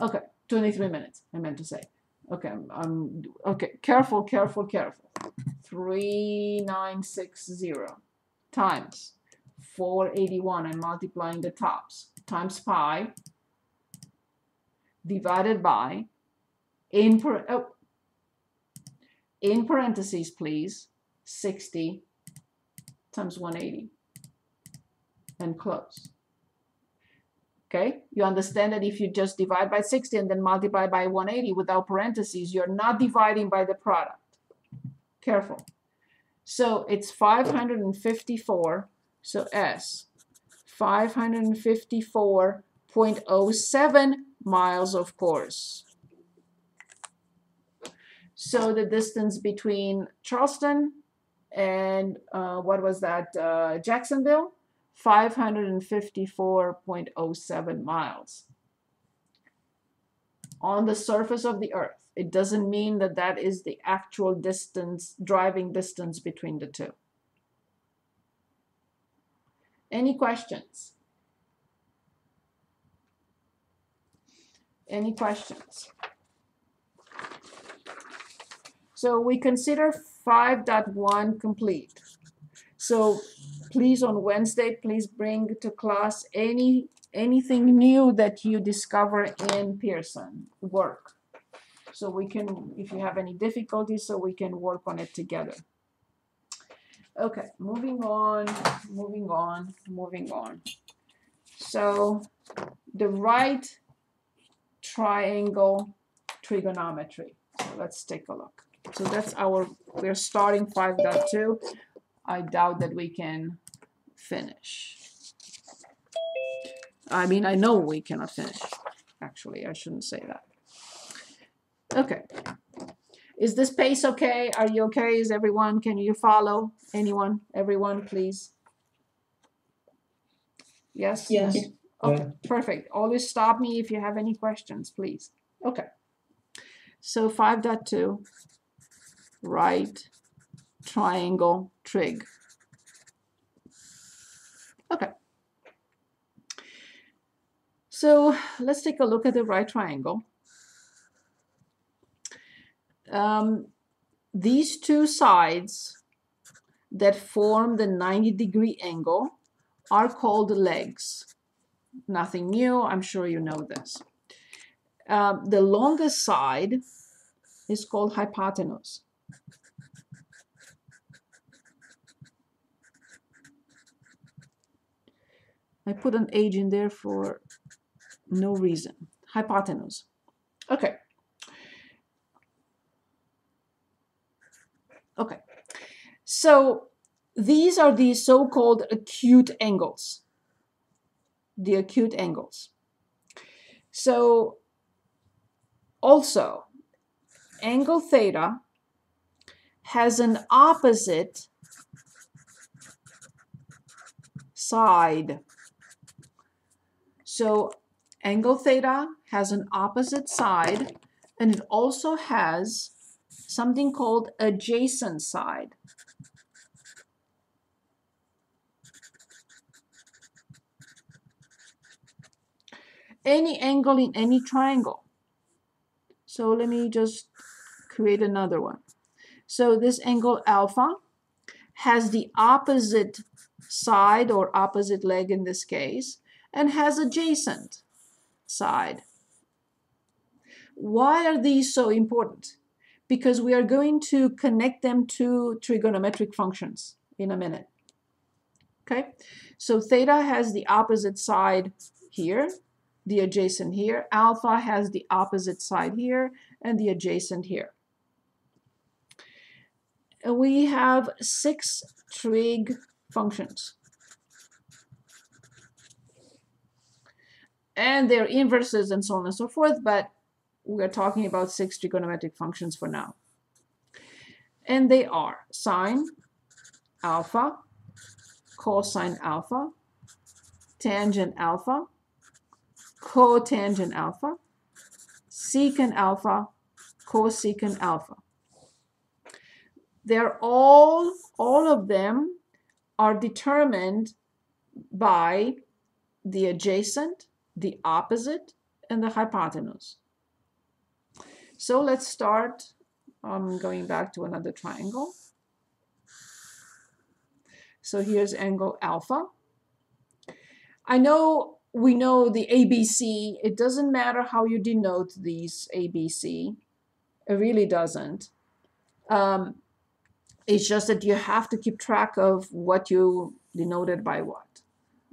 Okay, 23 minutes, I meant to say. Okay, okay, careful. 3960 times 481. I'm multiplying the tops times pi divided by in parentheses, please, 60 times 180 and close. Okay, you understand that if you just divide by 60 and then multiply by 180 without parentheses, you're not dividing by the product. Careful. So it's 554. So S, 554.07 miles, of course. So the distance between Charleston and what was that, Jacksonville? 554.07 miles on the surface of the Earth. It doesn't mean that that is the actual distance, driving distance between the two. Any questions? Any questions? So we consider 5.1 complete. So please, on Wednesday, please bring to class anything new that you discover in Pearson work. So we can, if you have any difficulties, so we can work on it together. Okay, moving on. So the right triangle trigonometry. So let's take a look. So that's we're starting 5.2. I doubt that we can finish. I mean, I know we cannot finish. Actually, I shouldn't say that. Okay. Is this pace okay? Are you okay? Is everyone? Can you follow? Anyone? Everyone, please. Yes? Yes. Okay, perfect. Always stop me if you have any questions, please. Okay. So 5.2, right triangle trig. Okay. So let's take a look at the right triangle. These two sides that form the 90-degree angle are called legs. Nothing new, I'm sure you know this. The longest side is called hypotenuse. I put an H in there for no reason. Hypotenuse. Okay. Okay. So these are the so-called acute angles. The acute angles. So also, angle theta has an opposite side. So angle theta has an opposite side, and it also has something called adjacent side. Any angle in any triangle. So let me just create another one. So this angle alpha has the opposite side, or opposite leg in this case, and has adjacent side. Why are these so important? Because we are going to connect them to trigonometric functions in a minute. Okay, so theta has the opposite side here, the adjacent here. Alpha has the opposite side here and the adjacent here. And we have 6 trig functions. And their inverses and so on and so forth, but we're talking about 6 trigonometric functions for now. And they are sine alpha, cosine alpha, tangent alpha, cotangent alpha, secant alpha, cosecant alpha. They're all of them are determined by the adjacent, the opposite, and the hypotenuse. So let's start. I'm going back to another triangle. So here's angle alpha. I know we know the ABC. It doesn't matter how you denote these ABC. It really doesn't. It's just that you have to keep track of what you denoted by what.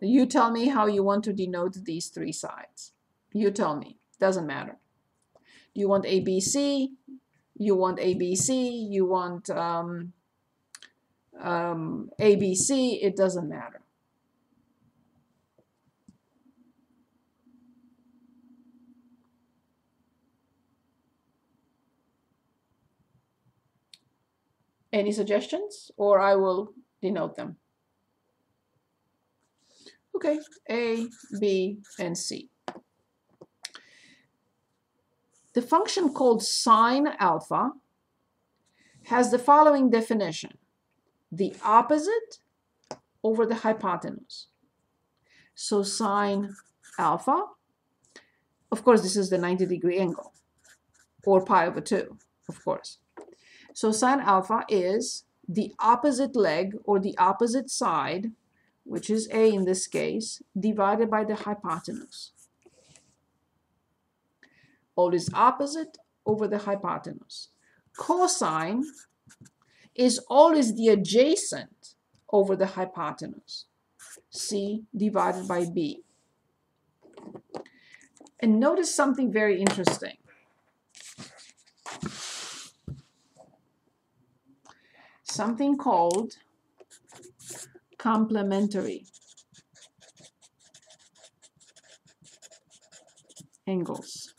You tell me how you want to denote these three sides. You tell me. Doesn't matter. Do you want ABC? You want ABC? You want ABC? It doesn't matter. Any suggestions? Or I will denote them. Okay, A, B, and C. The function called sine alpha has the following definition: the opposite over the hypotenuse. So sine alpha, of course, this is the 90-degree angle, or pi over 2, of course. So sine alpha is the opposite leg, or the opposite side, which is A in this case, divided by the hypotenuse. Always opposite over the hypotenuse. Cosine is always the adjacent over the hypotenuse. C divided by B. And notice something very interesting. Something called complementary angles.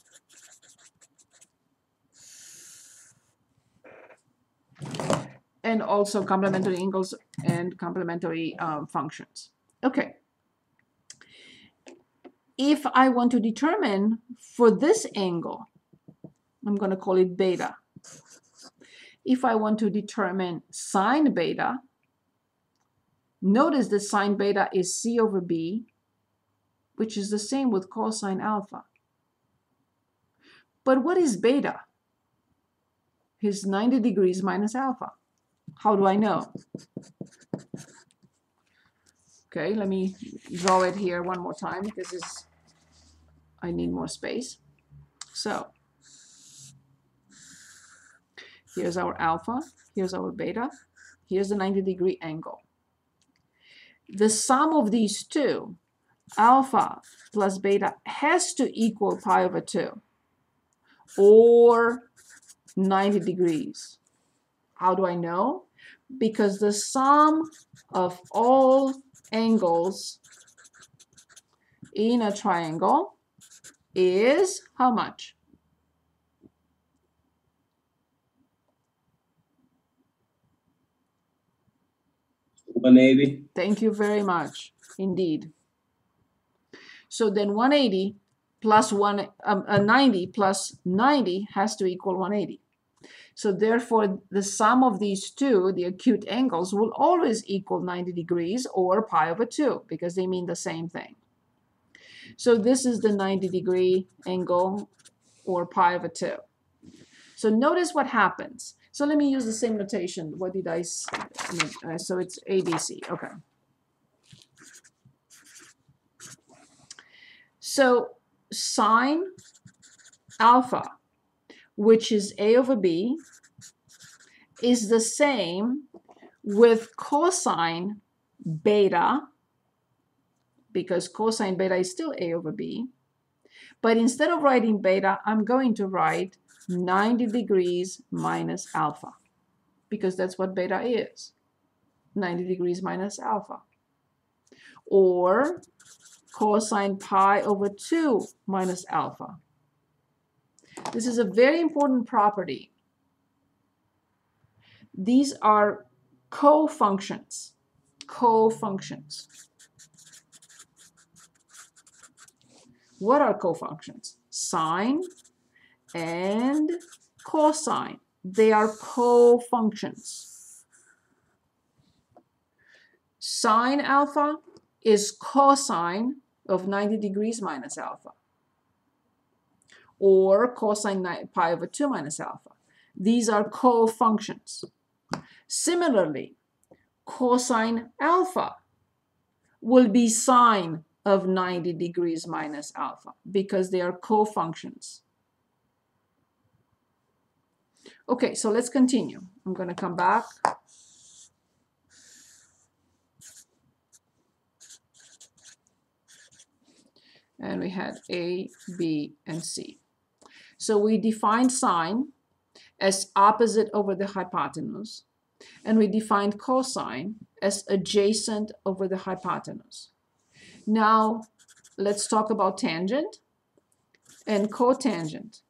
And also complementary angles and complementary functions. Okay. If I want to determine for this angle, I'm going to call it beta. If I want to determine sine beta, notice that sine beta is C over B, which is the same with cosine alpha. But what is beta? It's 90 degrees minus alpha. How do I know? Okay, let me draw it here one more time because I need more space. So here's our alpha, here's our beta, here's the 90-degree angle. The sum of these two, alpha plus beta, has to equal pi over 2 or 90 degrees. How do I know? Because the sum of all angles in a triangle is how much? $180. Thank you very much, indeed. So then 180 plus 90 plus 90 has to equal 180. So therefore, the sum of these two, the acute angles, will always equal 90 degrees or pi over 2 because they mean the same thing. So this is the 90-degree angle or pi over 2. So notice what happens. So let me use the same notation. What did I say? So it's ABC. Okay. So sine alpha, which is A over B, is the same with cosine beta, because cosine beta is still A over B. But instead of writing beta, I'm going to write 90 degrees minus alpha, because that's what beta is, 90 degrees minus alpha. Or cosine pi over 2 minus alpha. This is a very important property. These are co-functions. Co-functions. What are co-functions? Sine and cosine. They are co-functions. Sine alpha is cosine of 90 degrees minus alpha. or cosine pi over 2 minus alpha. These are co-functions. Similarly, cosine alpha will be sine of 90 degrees minus alpha because they are co-functions. Okay, so let's continue. I'm going to come back. And we had A, B, and C. So we defined sine as opposite over the hypotenuse, and we defined cosine as adjacent over the hypotenuse. Now, let's talk about tangent and cotangent.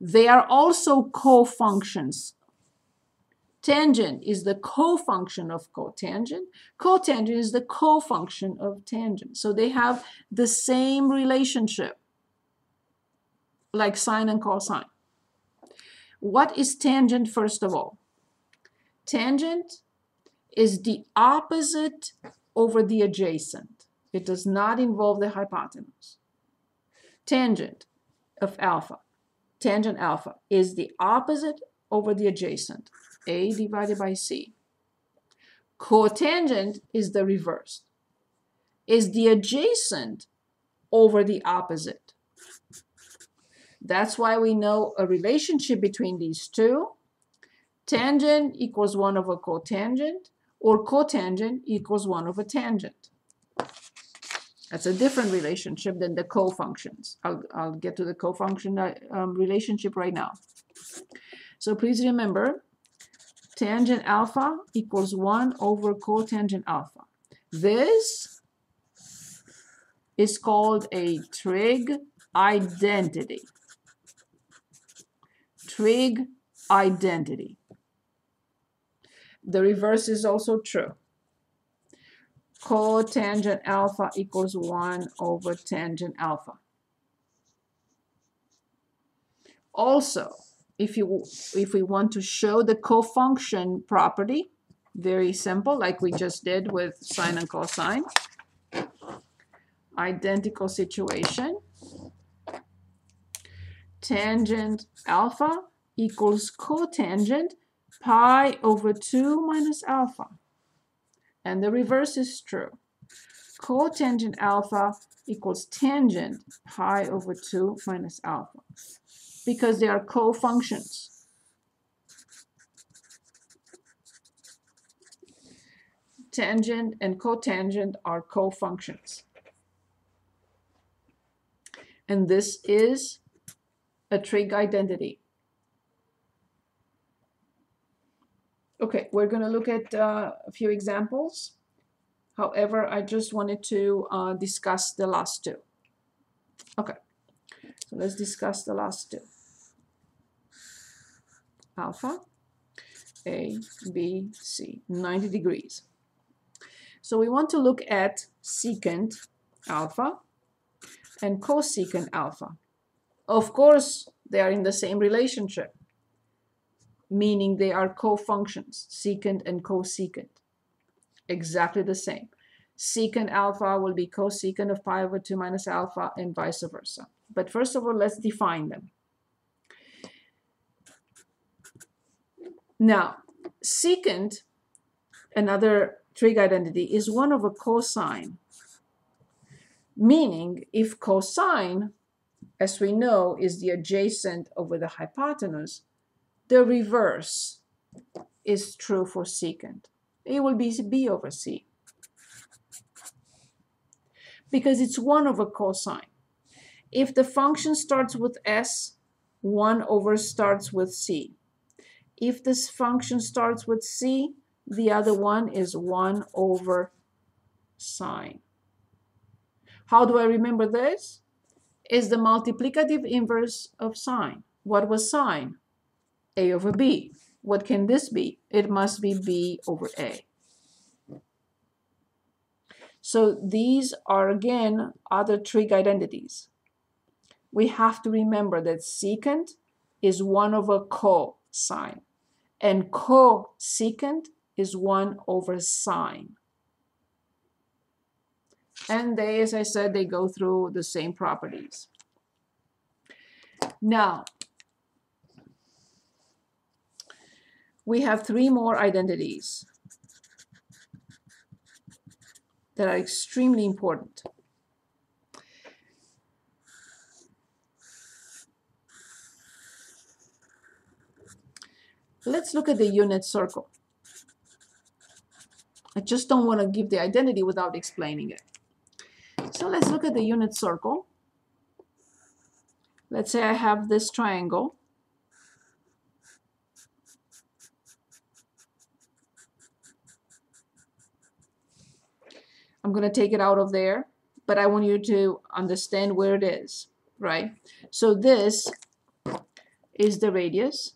They are also co-functions. Tangent is the co-function of cotangent. Cotangent is the co-function of tangent. So they have the same relationship, like sine and cosine. What is tangent, first of all? Tangent is the opposite over the adjacent. It does not involve the hypotenuse. Tangent of alpha, tangent alpha, is the opposite over the adjacent, A divided by C. Cotangent is the reverse, is the adjacent over the opposite. That's why we know a relationship between these two. Tangent equals 1 over cotangent, or cotangent equals 1 over tangent. That's a different relationship than the co-functions. I'll get to the co-function relationship right now. So please remember, tangent alpha equals 1 over cotangent alpha. This is called a trig identity. Trig identity. The reverse is also true. Cotangent alpha equals 1 over tangent alpha. Also, if we want to show the cofunction property, very simple, like we just did with sine and cosine, identical situation, tangent alpha equals cotangent pi over 2 minus alpha. And the reverse is true. Cotangent alpha equals tangent pi over 2 minus alpha, because they are co-functions. Tangent and cotangent are co-functions. And this is a trig identity. Okay, we're going to look at a few examples. However, I just wanted to discuss the last two. Okay, so let's discuss the last two. Alpha, A, B, C, 90 degrees. So we want to look at secant alpha and cosecant alpha. Of course, they are in the same relationship, meaning they are co-functions, secant and cosecant. Exactly the same. Secant alpha will be cosecant of pi over 2 minus alpha and vice versa. But first of all, let's define them. Now, secant, another trig identity, is 1 over cosine, meaning if cosine, as we know, is the adjacent over the hypotenuse, the reverse is true for secant. It will be B over C, because it's 1 over cosine. If the function starts with S, 1 over starts with C. If this function starts with C, the other one is 1 over sine. How do I remember this? It's the multiplicative inverse of sine. What was sine? A over B. What can this be? It must be B over A. So these are, again, other trig identities. We have to remember that secant is 1 over cosine, and cosecant is 1 over sine. And they, as I said, they go through the same properties. Now, we have three more identities that are extremely important. Let's look at the unit circle. I just don't want to give the identity without explaining it. So let's look at the unit circle. Let's say I have this triangle. I'm going to take it out of there, but I want you to understand where it is, right? So this is the radius,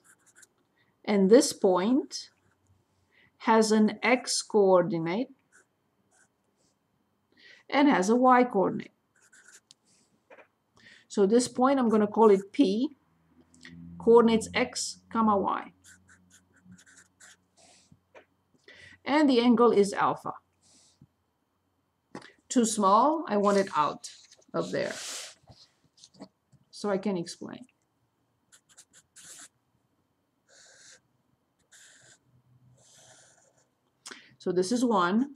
and this point has an x coordinate and has a y coordinate. So this point, I'm going to call it P, coordinates x comma y. And the angle is alpha. Too small, I want it out of there. So I can explain. So this is 1.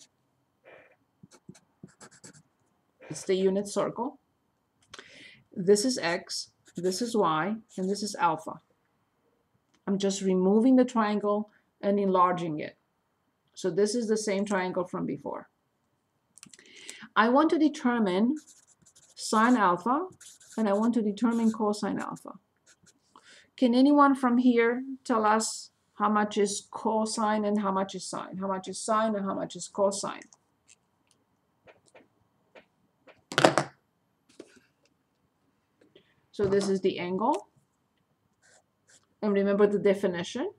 It's the unit circle. This is x, this is y, and this is alpha. I'm just removing the triangle and enlarging it. So this is the same triangle from before. I want to determine sine alpha, and I want to determine cosine alpha. Can anyone from here tell us how much is cosine and how much is sine? How much is sine and how much is cosine? So this is the angle. And remember the definition?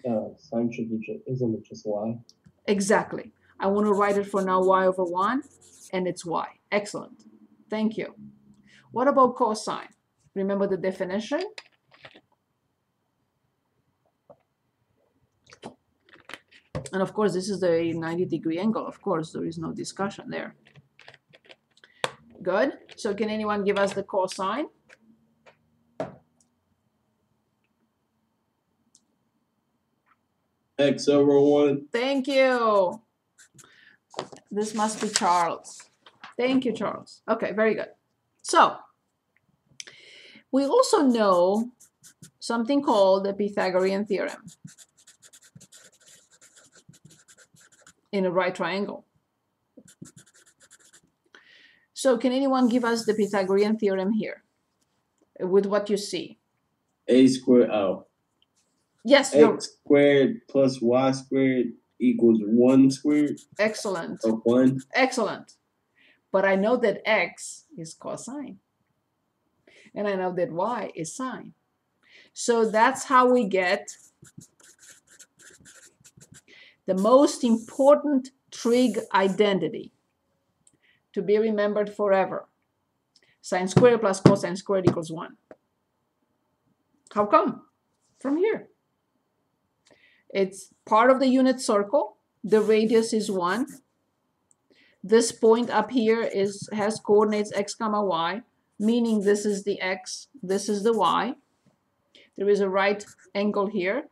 Sine should be isn't it just y? Exactly. I want to write it for now y over 1, and it's y. Excellent. Thank you. What about cosine? Remember the definition? And of course, this is the 90-degree angle. Of course, there is no discussion there. Good. So can anyone give us the cosine? X over 1. Thank you. This must be Charles. Thank you, Charles. Okay, very good. So we also know something called the Pythagorean theorem in a right triangle. So can anyone give us the Pythagorean theorem here with what you see? A squared out. Yes. X squared plus y squared equals 1 squared. Excellent. Of 1. Excellent. But I know that x is cosine. And I know that y is sine. So that's how we get the most important trig identity to be remembered forever. Sine squared plus cosine squared equals 1. How come? From here. It's part of the unit circle. The radius is 1. This point up here has coordinates x comma y, meaning this is the x, this is the y. There is a right angle here.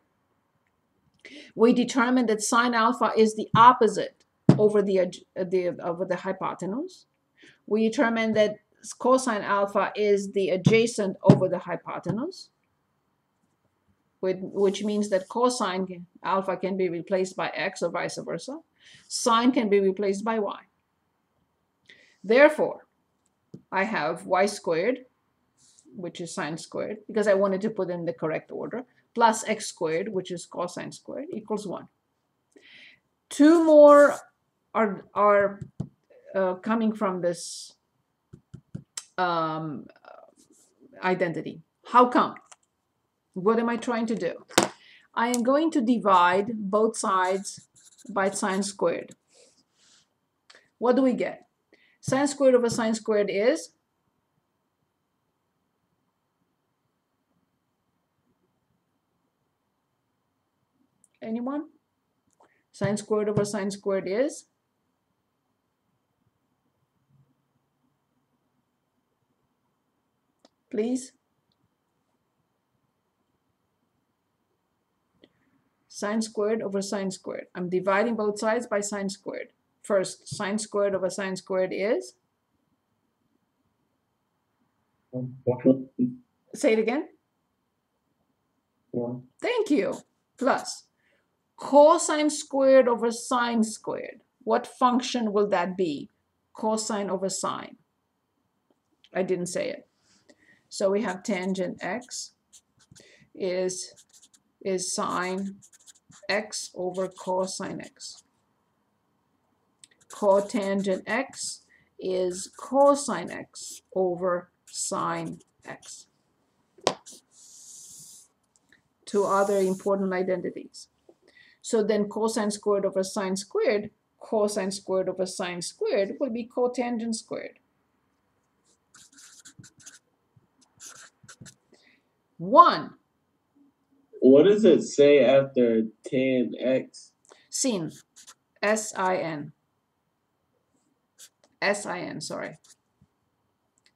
We determined that sine alpha is the opposite over the hypotenuse. We determined that cosine alpha is the adjacent over the hypotenuse, which means that cosine alpha can be replaced by x or vice versa. Sine can be replaced by y. Therefore, I have y squared, which is sine squared, because I wanted to put in the correct order, plus x squared, which is cosine squared, equals 1. Two more are coming from this identity. How come? What am I trying to do? I am going to divide both sides by sine squared. What do we get? Sine squared over sine squared is? Anyone? Sine squared over sine squared is? Please? Sine squared over sine squared. I'm dividing both sides by sine squared. First, sine squared over sine squared is? Say it again. Thank you. Plus cosine squared over sine squared. What function will that be? Cosine over sine. I didn't say it. So we have tangent x is sine x over cosine x. Cotangent x is cosine x over sine x. Two other important identities. So then cosine squared over sine squared, cosine squared over sine squared will be cotangent squared. 1. What does it say after tan x? Sin. S-I-N. S-I-N, sorry.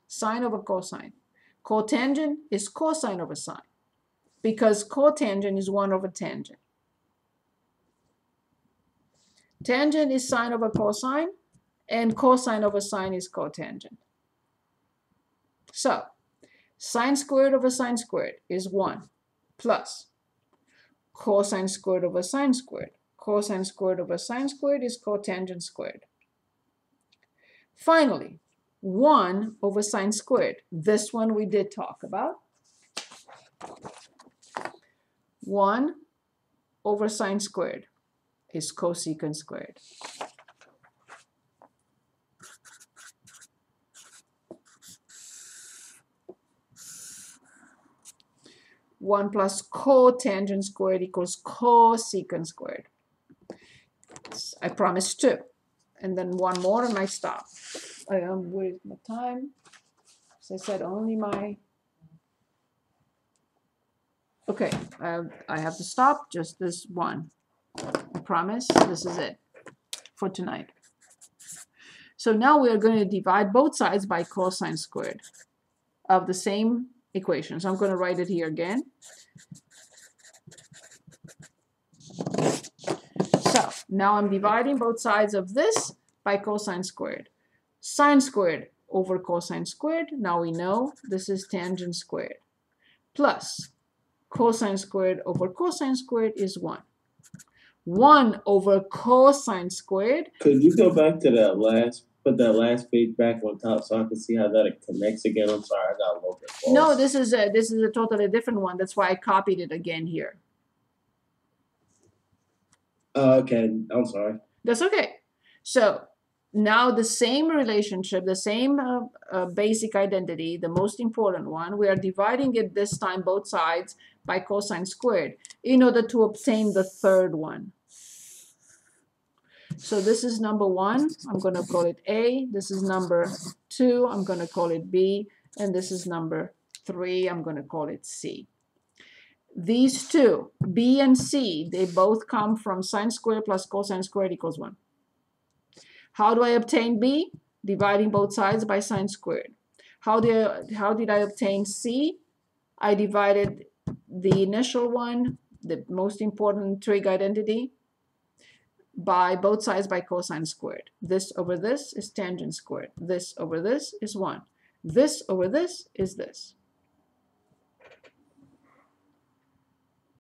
Sine over cosine. Cotangent is cosine over sine, because cotangent is 1 over tangent. Tangent is sine over cosine, and cosine over sine is cotangent. So, sine squared over sine squared is 1 plus cosine squared over sine squared. Cosine squared over sine squared is cotangent squared. Finally, 1 over sine squared. This one we did talk about. 1 over sine squared is cosecant squared. One plus cotangent squared equals cosecant squared. I promised 2. And then one more and I stop. I am with my time. As I said, only my... Okay, I have to stop. Just this one. I promise. This is it for tonight. So now we are going to divide both sides by cosine squared of the same equation. So I'm going to write it here again. So now I'm dividing both sides of this by cosine squared. Sine squared over cosine squared. Now we know this is tangent squared. Plus cosine squared over cosine squared is 1. 1 over cosine squared. Could you go back to that put that last page back on top so I can see how that connects again? I'm sorry, I got a little bit lost. No, this is a totally different one. That's why I copied it again here. Okay, I'm sorry. That's okay. So now the same relationship, the same basic identity, the most important one, we are dividing it this time both sides by cosine squared in order to obtain the third one. So this is number 1. I'm going to call it A. This is number 2. I'm going to call it B. And this is number 3. I'm going to call it C. These two, B and C, they both come from sine squared plus cosine squared equals 1. How do I obtain B? Dividing both sides by sine squared. How did I obtain C? I divided the initial one, the most important trig identity, by both sides by cosine squared. This over this is tangent squared. This over this is 1. This over this is this.